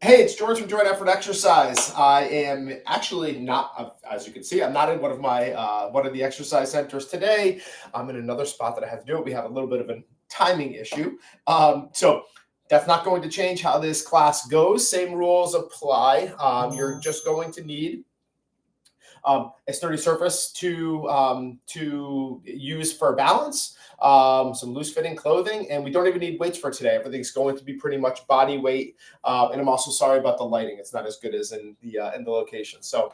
Hey, it's George from Joint Effort Exercise. I am actually not, as you can see, I'm not in one of the exercise centers today. I'm in another spot that I have to do it. We have a little bit of a timing issue. So that's not going to change how this class goes. Same rules apply. You're just going to need a sturdy surface to use for balance, some loose fitting clothing, and we don't even need weights for today. Everything's going to be pretty much body weight. And I'm also sorry about the lighting; it's not as good as in the location. So,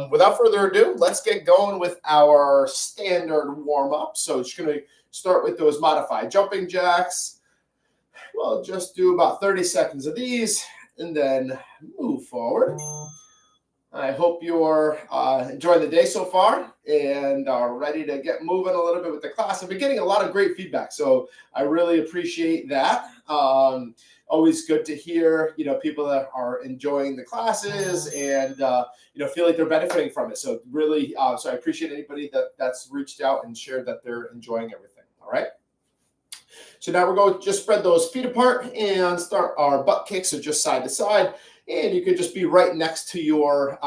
without further ado, let's get going with our standard warm up. So, just going to start with those modified jumping jacks. We'll just do about 30 seconds of these, and then move forward. I hope you're enjoying the day so far and are ready to get moving a little bit with the class. I've been getting a lot of great feedback, so I really appreciate that. Always good to hear, people that are enjoying the classes and, feel like they're benefiting from it. So really, so I appreciate anybody that's reached out and shared that they're enjoying everything. All right. So now we're going to just spread those feet apart and start our butt kicks, so just side to side. And you could just be right next to your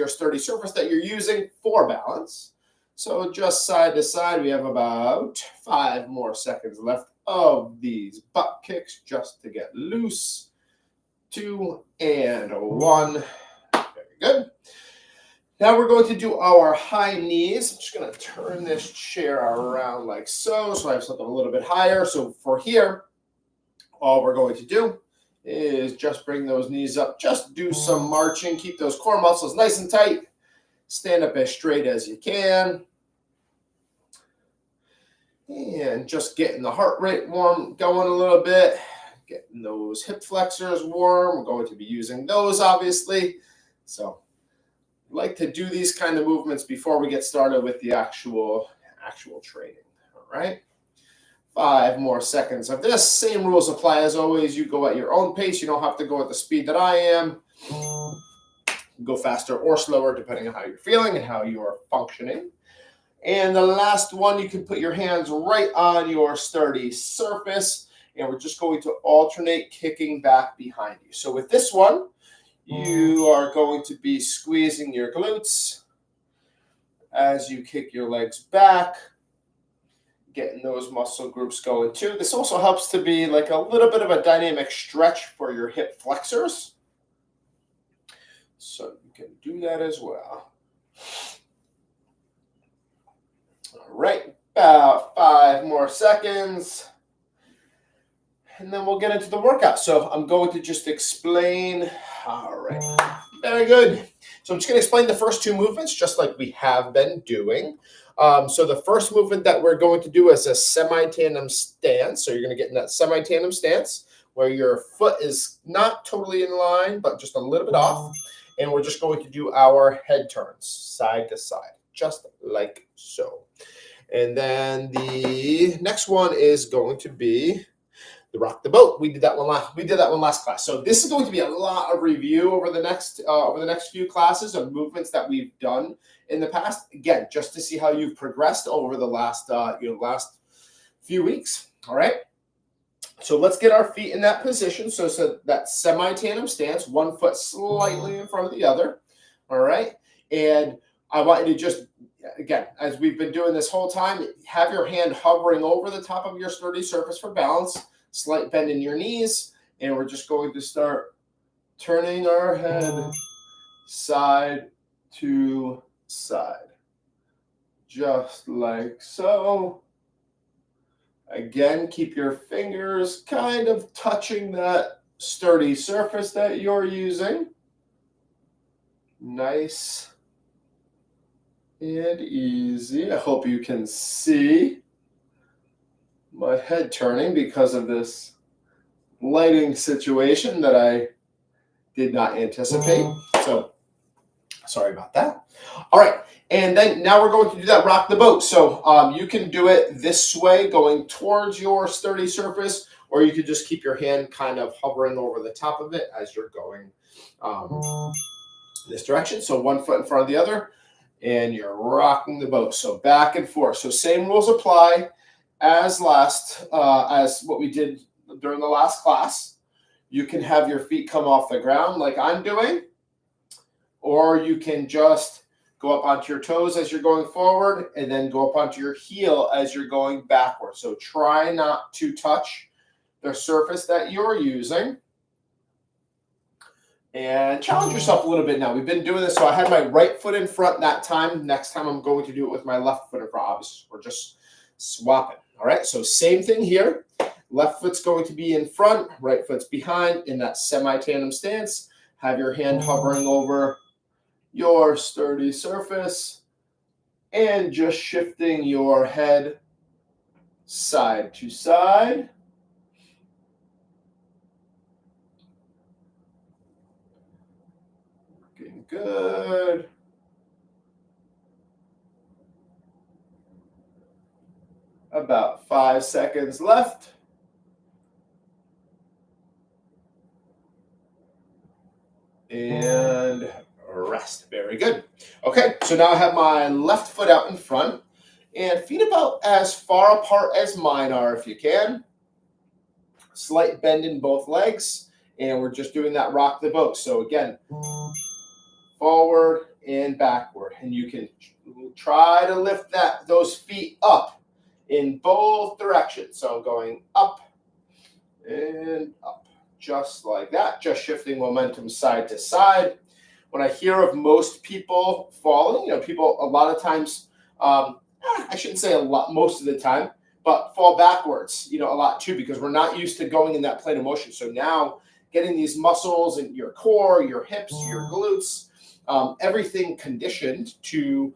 sturdy surface that you're using for balance. So just side to side, we have about 5 more seconds left of these butt kicks just to get loose. 2 and 1. Very good. Now we're going to do our high knees. I'm just going to turn this chair around like so I have something a little bit higher. So for here, all we're going to do is just bring those knees up. Just do some marching. Keep those core muscles nice and tight. Stand up as straight as you can. And just getting the heart rate going a little bit. Getting those hip flexors warm. We're going to be using those, obviously. So I like to do these kind of movements before we get started with the actual training. All right. 5 more seconds of this. Same rules apply as always. You go at your own pace. You don't have to go at the speed that I am. Go faster or slower depending on how you're feeling and how you're functioning. And the last one, you can put your hands right on your sturdy surface, and we're just going to alternate kicking back behind you. So with this one, you are going to be squeezing your glutes as you kick your legs back, getting those muscle groups going too. This also helps to be like a little bit of a dynamic stretch for your hip flexors. So you can do that as well. All right, about 5 more seconds. And then we'll get into the workout. So I'm going to just explain. All right, very good. So I'm just going to explain the first 2 movements just like we have been doing. So the first movement that we're going to do is a semi-tandem stance. So you're going to get in that semi-tandem stance where your foot is not totally in line, but just a little bit off. And we're just going to do our head turns side to side, just like so. And then the next one is going to be the rock the boat. We did that one last class. So this is going to be a lot of review over the next few classes of movements that we've done in the past. Again, just to see how you've progressed over the last few weeks. All right. So let's get our feet in that position. So that semi-tandem stance, one foot slightly in front of the other. All right. And I want you to just, again, as we've been doing this whole time, have your hand hovering over the top of your sturdy surface for balance. Slight bend in your knees, and we're just going to start turning our head side to side, just like so. Again, keep your fingers kind of touching that sturdy surface that you're using. Nice and easy. I hope you can see my head turning because of this lighting situation that I did not anticipate. So sorry about that. All right. And then now we're going to do that rock the boat. So you can do it this way going towards your sturdy surface, or you could just keep your hand kind of hovering over the top of it as you're going this direction. So one foot in front of the other, and you're rocking the boat. So back and forth. So same rules apply as what we did during the last class. You can have your feet come off the ground like I'm doing, or you can just go up onto your toes as you're going forward and then go up onto your heel as you're going backward. So try not to touch the surface that you're using. And challenge yourself a little bit now. We've been doing this, so I had my right foot in front that time. Next time I'm going to do it with my left foot in front, obviously. We're just swapping. All right, so same thing here. Left foot's going to be in front, right foot's behind in that semi-tandem stance. Have your hand hovering over your sturdy surface and just shifting your head side to side. Looking good. About 5 seconds left. And rest. Very good. Okay, so now I have my left foot out in front and feet about as far apart as mine are if you can. Slight bend in both legs, and we're just doing that rock the boat. So again, forward and backward, and you can try to lift those feet up in both directions. So going up and up, just like that, just shifting momentum side to side. When I hear of most people falling, people a lot of times, I shouldn't say a lot, most of the time, but fall backwards, a lot too, because we're not used to going in that plane of motion. So now getting these muscles in your core, your hips, your glutes, everything conditioned to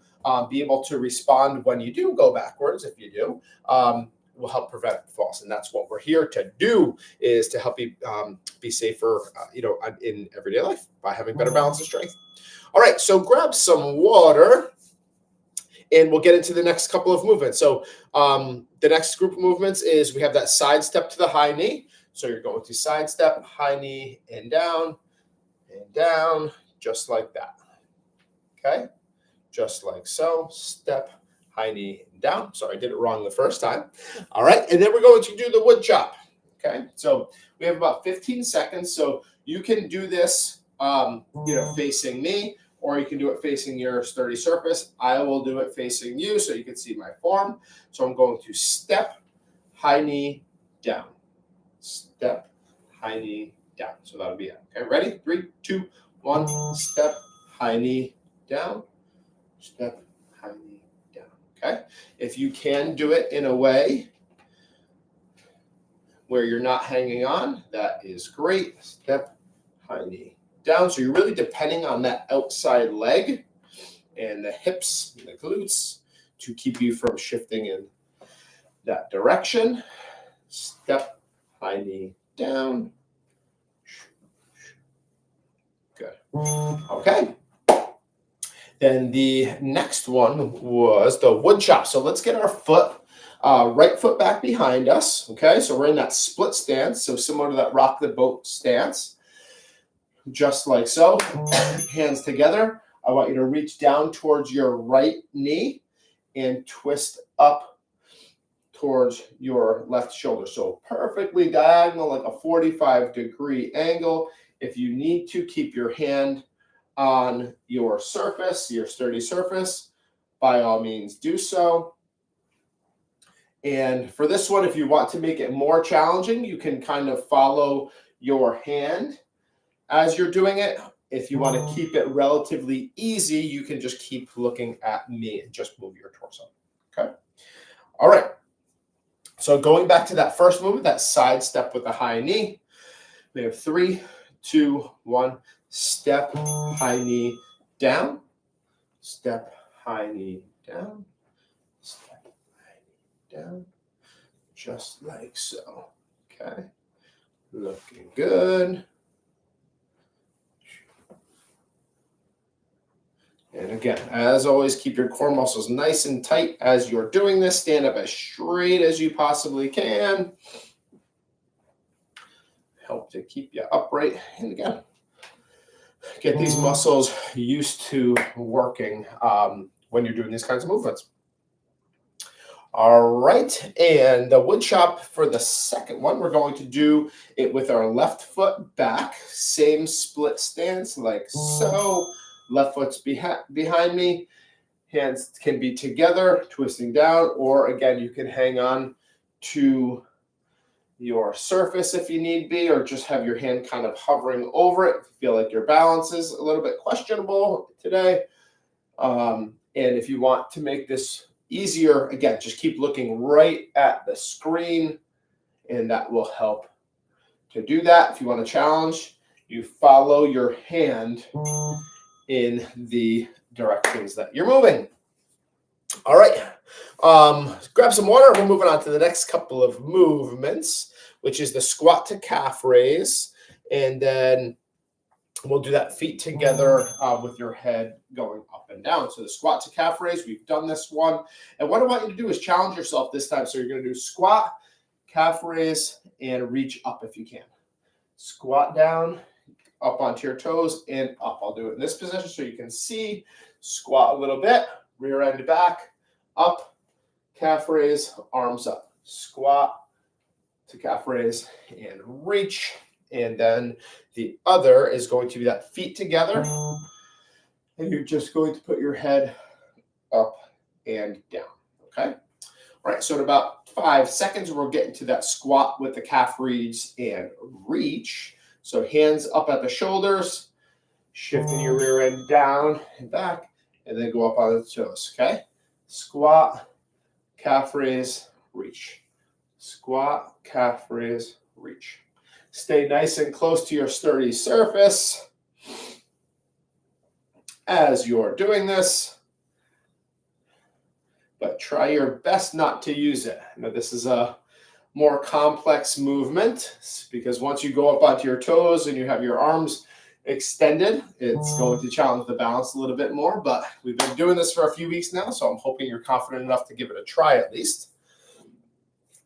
be able to respond when you do go backwards, if you do, will help prevent falls. And that's what we're here to do, is to help you be safer, in everyday life by having better balance and strength. All right, so grab some water and we'll get into the next couple of movements. So the next group of movements is we have that side step to the high knee. So you're going to side step, high knee, and down, just like that. Okay, just like so. Step, high knee, down. Sorry, I did it wrong the first time. All right, and then we're going to do the wood chop. Okay, so we have about 15 seconds. So you can do this, facing me, or you can do it facing your sturdy surface. I will do it facing you so you can see my form. So I'm going to step, high knee, down. Step, high knee, down. So that'll be it. Okay, ready? 3, 2, 1. Step, high knee, down. Step, high knee, down. Okay? If you can do it in a way where you're not hanging on, that is great. Step, high knee, down. So you're really depending on that outside leg and the hips and the glutes to keep you from shifting in that direction. Step, high knee, down. Good. Okay. Then the next one was the wood chop. So let's get our foot, right foot back behind us. Okay, so we're in that split stance. So similar to that rock the boat stance. Just like so. Hands together. I want you to reach down towards your right knee and twist up towards your left shoulder. So perfectly diagonal, like a 45-degree angle. If you need to, keep your hand on your surface, your sturdy surface, by all means do so. And for this one, if you want to make it more challenging, you can kind of follow your hand as you're doing it. If you want to keep it relatively easy, you can just keep looking at me and just move your torso. Okay. All right. So going back to that first movement, that side step with the high knee, we have 3, 2, 1. Step, high knee, down. Step, high knee, down. Step, high knee, down. Just like so. Okay. Looking good. And again, as always, keep your core muscles nice and tight as you're doing this. Stand up as straight as you possibly can. Help to keep you upright. And again, get these muscles used to working when you're doing these kinds of movements. All right, and the wood chop for the second one, we're going to do it with our left foot back, same split stance like so. Left foot's behind me, hands can be together, twisting down, or again, you can hang on to your surface if you need be, or just have your hand kind of hovering over it if you feel like your balance is a little bit questionable today. And if you want to make this easier, again, just keep looking right at the screen, and that will help to do that. If you want to challenge, you follow your hand in the directions that you're moving. All right, grab some water. We're moving on to the next couple of movements, which is the squat to calf raise, and then we'll do that feet together with your head going up and down. So the squat to calf raise, we've done this one. And what I want you to do is challenge yourself this time. So you're going to do squat, calf raise, and reach up if you can. Squat down, up onto your toes, and up. I'll do it in this position so you can see. Squat a little bit, rear end back, up, calf raise, arms up. Squat to calf raise and reach. And then the other is going to be that feet together. And you're just going to put your head up and down. Okay. All right. So in about 5 seconds, we're getting to that squat with the calf raise and reach. So hands up at the shoulders, shifting your rear end down and back, and then go up on the toes. Okay. Squat, calf raise, reach. Squat, calf raise, reach. Stay nice and close to your sturdy surface as you're doing this, but try your best not to use it. Now, this is a more complex movement because once you go up onto your toes and you have your arms extended, it's going to challenge the balance a little bit more, but we've been doing this for a few weeks now, so I'm hoping you're confident enough to give it a try at least.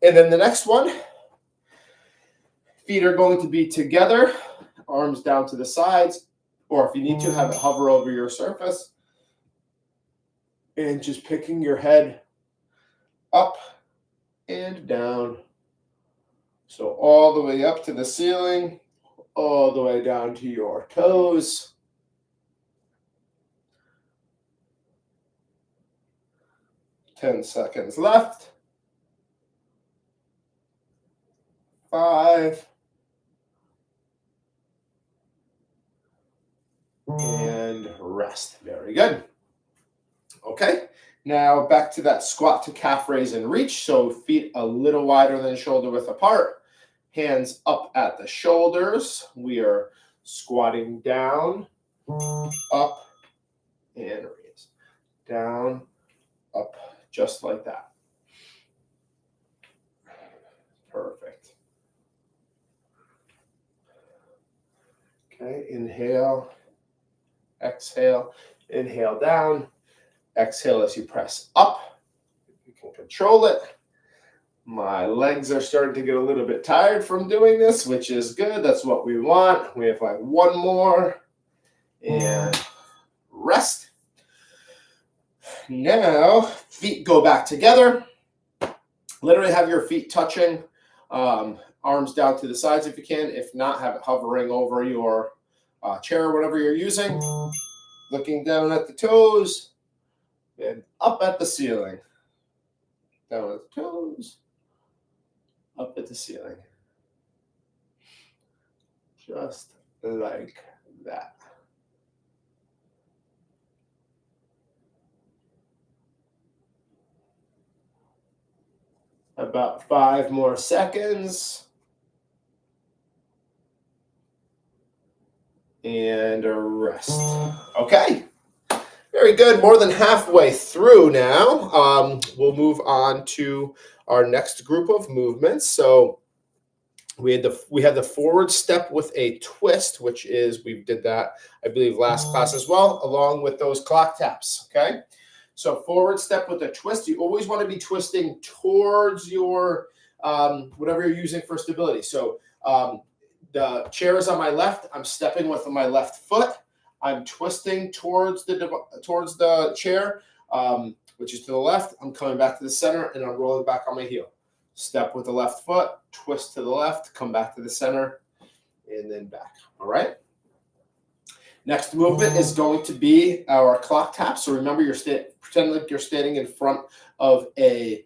And then the next one, feet are going to be together, arms down to the sides, or if you need to, have it hover over your surface. And just picking your head up and down. So all the way up to the ceiling, all the way down to your toes. Ten seconds left. 5. And rest. Very good. Okay, now back to that squat to calf raise and reach. So feet a little wider than shoulder width apart. Hands up at the shoulders. We are squatting down, up, and raise. Down, up, just like that. Perfect. Okay, inhale. Exhale, inhale down, exhale as you press up. You can control it. My legs are starting to get a little bit tired from doing this, which is good. That's what we want. We have like one more and rest. Now, feet go back together. Literally have your feet touching, arms down to the sides if you can. If not, have it hovering over your chair or whatever you're using, looking down at the toes and up at the ceiling. Down at the toes, up at the ceiling. Just like that. About 5 more seconds. And a rest. Okay, very good. More than halfway through now. We'll move on to our next group of movements. So we had the forward step with a twist, which is, we did that, I believe, last class as well, along with those clock taps. Okay, so forward step with a twist. You always want to be twisting towards your whatever you're using for stability. So the chair is on my left. I'm stepping with my left foot. I'm twisting towards the chair. which is to the left. I'm coming back to the center, and I'm rolling back on my heel. Step with the left foot, twist to the left, come back to the center, and then back. All right? Next movement is going to be our clock tap. So remember, pretend like you're standing in front of in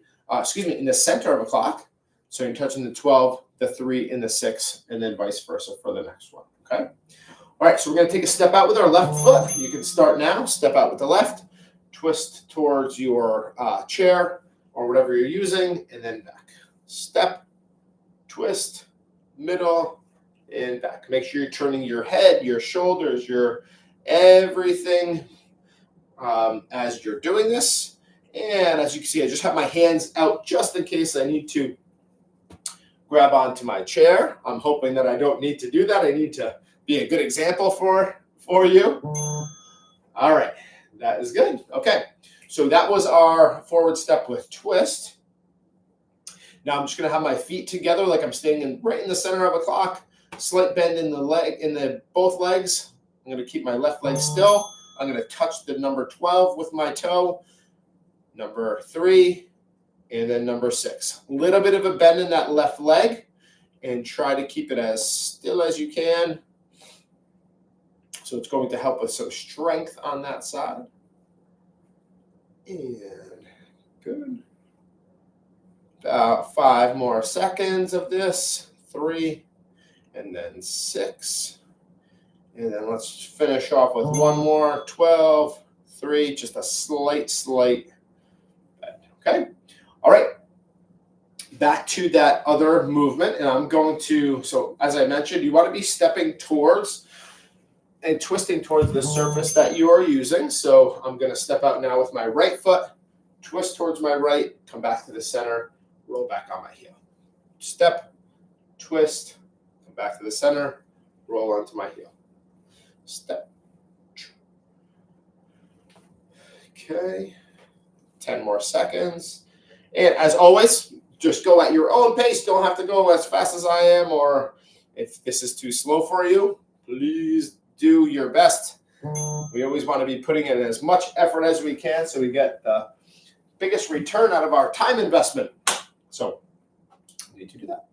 the center of a clock. So you're touching the 12, the 3, and the 6, and then vice versa for the next one, okay? All right, so we're going to take a step out with our left foot. You can start now. Step out with the left, twist towards your chair or whatever you're using, and then back. Step, twist, middle, and back. Make sure you're turning your head, your shoulders, your everything as you're doing this. And as you can see, I just have my hands out just in case I need to grab onto my chair. I'm hoping that I don't need to do that. I need to be a good example for you. All right, that is good. Okay, so that was our forward step with twist. Now I'm just going to have my feet together like I'm standing right in the center of a clock. Slight bend in both legs. I'm going to keep my left leg still. I'm going to touch the number 12 with my toe, number 3, and then number 6. A little bit of a bend in that left leg, and try to keep it as still as you can. So it's going to help with some strength on that side. And good. About 5 more seconds of this. 3, and then 6. And then let's finish off with one more. 12, 3, just a slight bend. Okay? All right. Back to that other movement. And I'm going to, so as I mentioned, you want to be stepping towards and twisting towards the surface that you are using. So I'm going to step out now with my right foot, twist towards my right, come back to the center, roll back on my heel. Step, twist, come back to the center, roll onto my heel. Step. Okay. 10 more seconds. And as always, just go at your own pace. Don't have to go as fast as I am, or if this is too slow for you, please do your best. We always want to be putting in as much effort as we can so we get the biggest return out of our time investment. So we need to do that.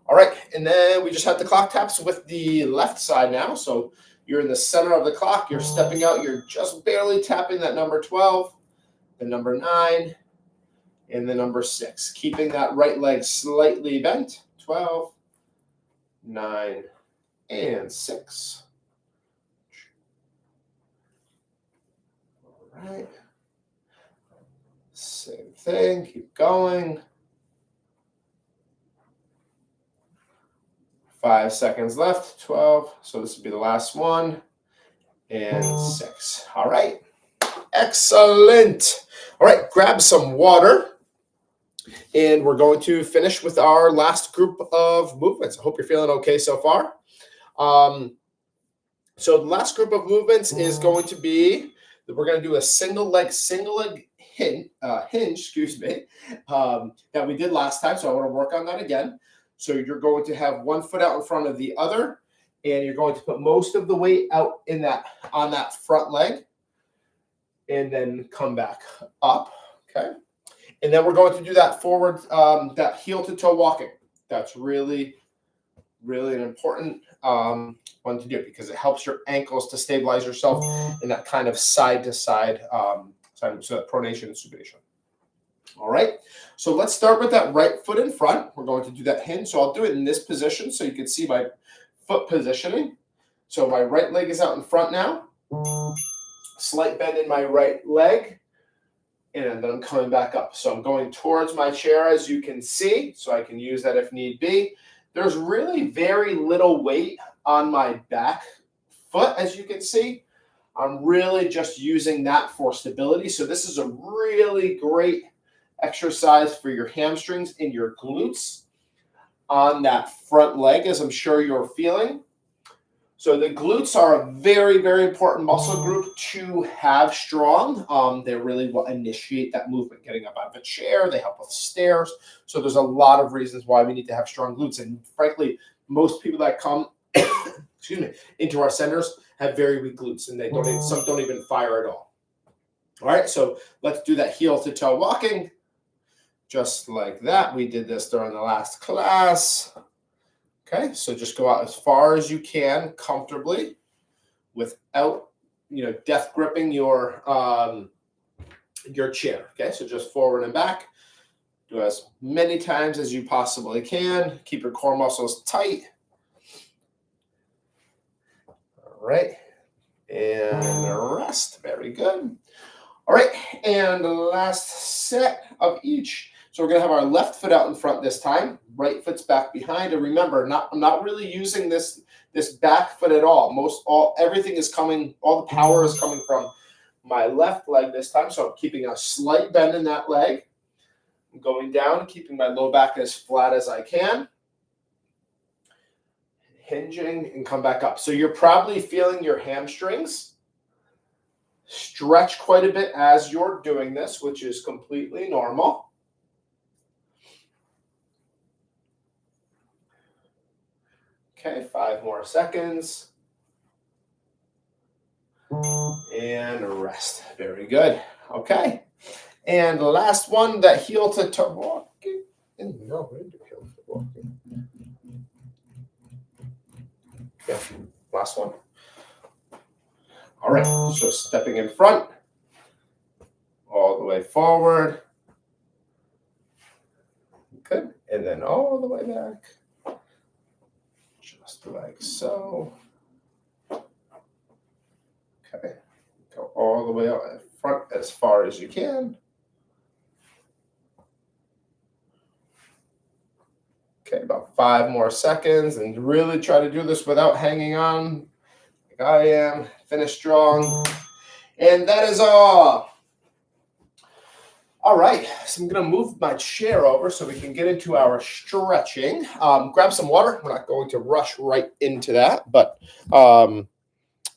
All right, and then we just have the clock taps with the left side now. So you're in the center of the clock. You're stepping out. You're just barely tapping that number 12, the number 9, and the number 6. Keeping that right leg slightly bent. 12, 9, and 6. All right. Same thing. Keep going. 5 seconds left. 12. So this will be the last one. And 6. All right. Excellent. All right. Grab some water. And we're going to finish with our last group of movements. I hope you're feeling okay so far. So the last group of movements is going to be, we're going to do a single leg hinge, that we did last time. So I want to work on that again. So you're going to have one foot out in front of the other, and you're going to put most of the weight out on that front leg, and then come back up. Okay. And then we're going to do that forward, that heel to toe walking. That's really, really an important one to do because it helps your ankles to stabilize yourself in that kind of side to side, so that pronation and supination. All right. So let's start with that right foot in front. We're going to do that hinge. So I'll do it in this position so you can see my foot positioning. So my right leg is out in front now. Slight bend in my right leg. And then I'm coming back up. So I'm going towards my chair, as you can see, so I can use that if need be. There's really very little weight on my back foot, as you can see. I'm really just using that for stability. So this is a really great exercise for your hamstrings and your glutes on that front leg, as I'm sure you're feeling. So the glutes are a very, very important muscle group to have strong. They really will initiate that movement, getting up out of a chair. They help with stairs. So there's a lot of reasons why we need to have strong glutes. And frankly, most people that come into our centers have very weak glutes, and some don't even fire at all. All right, so let's do that heel to toe walking, just like that. We did this during the last class. Okay, so just go out as far as you can comfortably without, death gripping your chair. Okay, so just forward and back. Do as many times as you possibly can. Keep your core muscles tight. All right, and rest. Very good. All right, and the last set of each. So we're gonna have our left foot out in front this time. Right foot's back behind. And remember, I'm not really using this back foot at all. Everything is coming. All the power is coming from my left leg this time. So I'm keeping a slight bend in that leg. I'm going down, keeping my low back as flat as I can. Hinging and come back up. So you're probably feeling your hamstrings stretch quite a bit as you're doing this, which is completely normal. Okay, 5 more seconds. And rest. Very good. Okay. And the last one, that heel to toe walking. No, we didn't do heel to toe walking. Yeah, last one. All right, so stepping in front, all the way forward. Good. And then all the way back. Just like so. Okay. Go all the way out in front as far as you can. Okay, about 5 more seconds, and really try to do this without hanging on like I am. Finish strong. And that is all. All right, so I'm going to move my chair over so we can get into our stretching. Grab some water. We're not going to rush right into that, but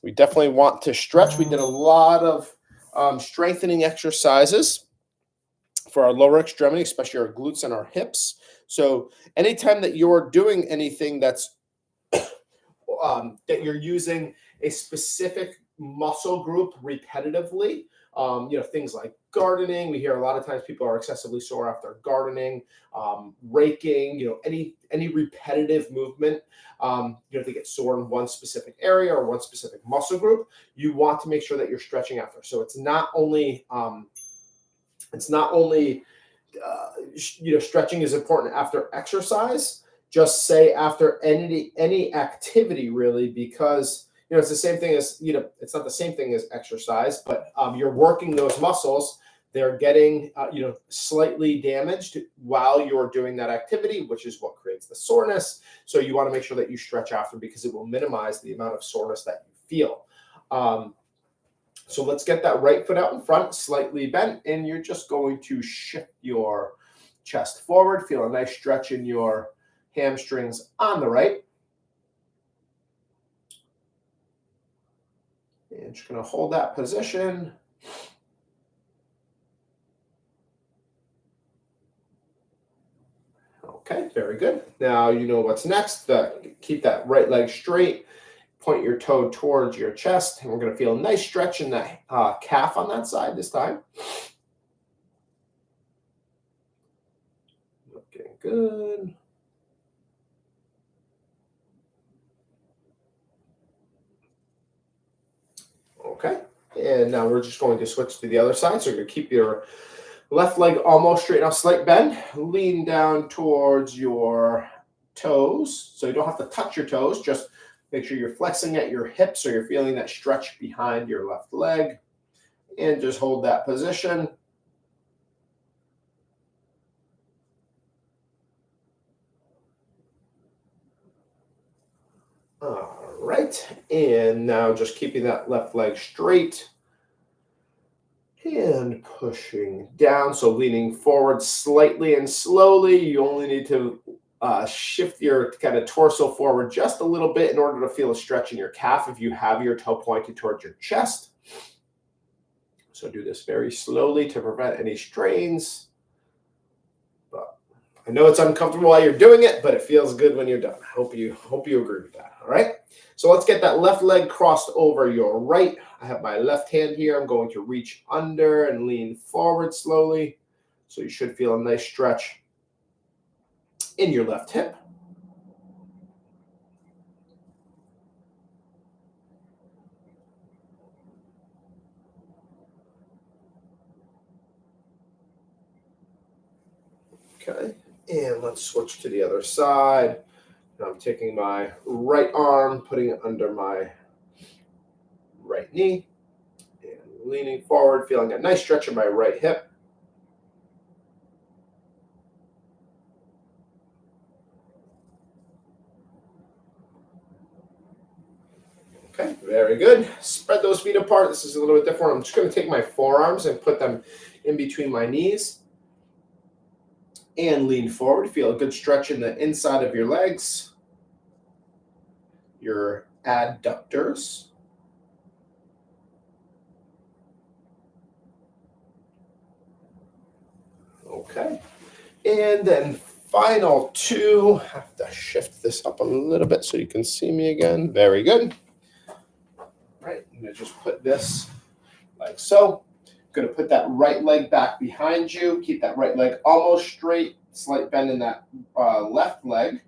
we definitely want to stretch. We did a lot of strengthening exercises for our lower extremity, especially our glutes and our hips. So anytime that you're doing anything that's that you're using a specific muscle group repetitively, things like gardening. We hear a lot of times people are excessively sore after gardening, raking, any repetitive movement. If they get sore in one specific area or one specific muscle group, you want to make sure that you're stretching after. So it's not only stretching is important after exercise. Just say after any activity, really, because it's the same thing as it's not the same thing as exercise, but you're working those muscles. They're getting slightly damaged while you're doing that activity, which is what creates the soreness. So you want to make sure that you stretch after, because it will minimize the amount of soreness that you feel. So let's get that right foot out in front, slightly bent, and you're just going to shift your chest forward. Feel a nice stretch in your hamstrings on the right. And just going to hold that position. Okay, very good. Now you know what's next. Keep that right leg straight. Point your toe towards your chest, and we're going to feel a nice stretch in that calf on that side this time. Looking good. Okay, and now we're just going to switch to the other side. So you're going to keep your left leg almost straight, now slight bend. Lean down towards your toes. So you don't have to touch your toes, just make sure you're flexing at your hips so you're feeling that stretch behind your left leg. And just hold that position. All right, and now just keeping that left leg straight and pushing down. So leaning forward slightly and slowly. You only need to shift your kind of torso forward just a little bit in order to feel a stretch in your calf if you have your toe pointed towards your chest. So do this very slowly to prevent any strains. But I know it's uncomfortable while you're doing it, but it feels good when you're done. Hope you agree with that. All right. So let's get that left leg crossed over your right. I have my left hand here. I'm going to reach under and lean forward slowly. So you should feel a nice stretch in your left hip. Okay. And let's switch to the other side. Now I'm taking my right arm, putting it under my right knee, and leaning forward, feeling a nice stretch in my right hip. Okay, very good. Spread those feet apart. This is a little bit different. I'm just going to take my forearms and put them in between my knees and lean forward. Feel a good stretch in the inside of your legs, your adductors. Okay. And then final two. I have to shift this up a little bit so you can see me again. Very good. All right. I'm going to just put this like so. Going to put that right leg back behind you. Keep that right leg almost straight. Slight bend in that left leg.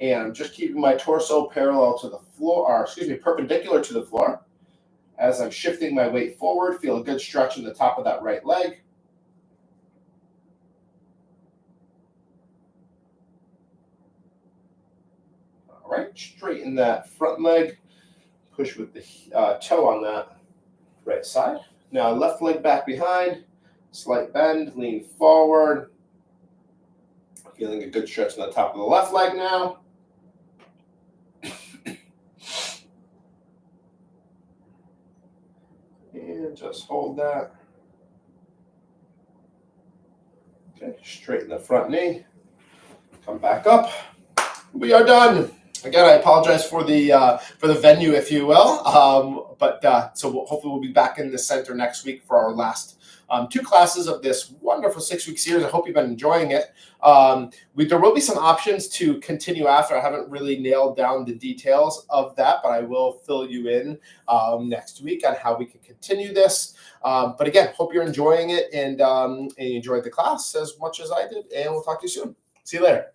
And I'm just keeping my torso parallel to the floor, or excuse me, perpendicular to the floor. As I'm shifting my weight forward, feel a good stretch in the top of that right leg. All right, straighten that front leg. Push with the toe on that right side. Now left leg back behind, slight bend, lean forward. Feeling a good stretch in the top of the left leg now. And just hold that. Okay, straighten the front knee. Come back up. We are done. Again, I apologize for the venue, if you will. Hopefully we'll be back in the center next week for our last two classes of this wonderful 6-week series. I hope you've been enjoying it. There will be some options to continue after. I haven't really nailed down the details of that, but I will fill you in next week on how we can continue this. But again, hope you're enjoying it and you enjoyed the class as much as I did. And we'll talk to you soon. See you later.